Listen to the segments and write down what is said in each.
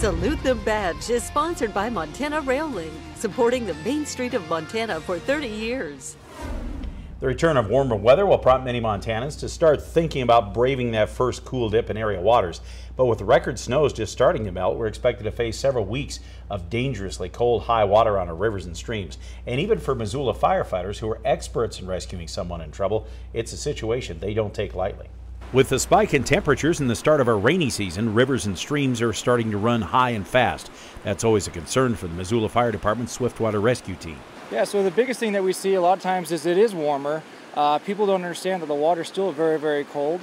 Salute the Badge is sponsored by Montana Rail Link, supporting the Main Street of Montana for 30 years. The return of warmer weather will prompt many Montanans to start thinking about braving that first cool dip in area waters. But with record snows just starting to melt, we're expected to face several weeks of dangerously cold high water on our rivers and streams. And even for Missoula firefighters, who are experts in rescuing someone in trouble, it's a situation they don't take lightly. With the spike in temperatures and the start of our rainy season, rivers and streams are starting to run high and fast. That's always a concern for the Missoula Fire Department's Swiftwater Rescue Team. Yeah, so the biggest thing that we see a lot of times is it is warmer. People don't understand that the water is still very, very cold.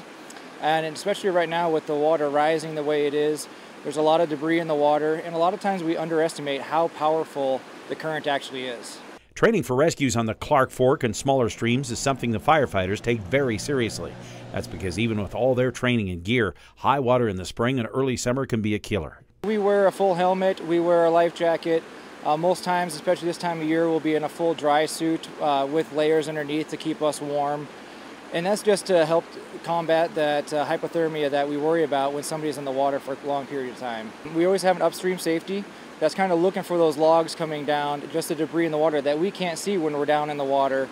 And especially right now with the water rising the way it is, there's a lot of debris in the water. And a lot of times we underestimate how powerful the current actually is. Training for rescues on the Clark Fork and smaller streams is something the firefighters take very seriously. That's because even with all their training and gear, high water in the spring and early summer can be a killer. We wear a full helmet, we wear a life jacket. Most times, especially this time of year, we'll be in a full dry suit with layers underneath to keep us warm. And that's just to help combat that hypothermia that we worry about when somebody's in the water for a long period of time. We always have an upstream safety that's kind of looking for those logs coming down, just the debris in the water that we can't see when we're down in the water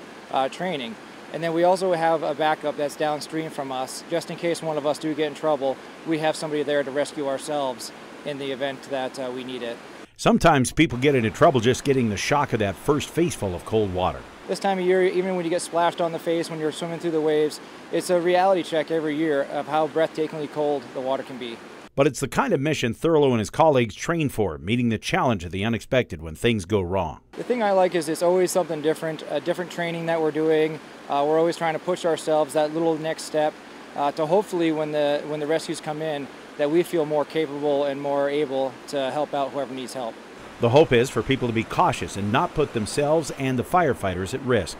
training. And then we also have a backup that's downstream from us, just in case one of us do get in trouble. We have somebody there to rescue ourselves in the event that we need it. Sometimes people get into trouble just getting the shock of that first faceful of cold water. This time of year, even when you get splashed on the face when you're swimming through the waves, it's a reality check every year of how breathtakingly cold the water can be. But it's the kind of mission Thurlow and his colleagues train for, meeting the challenge of the unexpected when things go wrong. The thing I like is it's always something different, a different training that we're doing. We're always trying to push ourselves that little next step to hopefully when the rescues come in, that we feel more capable and more able to help out whoever needs help. The hope is for people to be cautious and not put themselves and the firefighters at risk.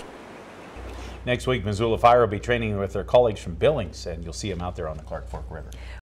Next week, Missoula Fire will be training with their colleagues from Billings, and you'll see them out there on the Clark Fork River.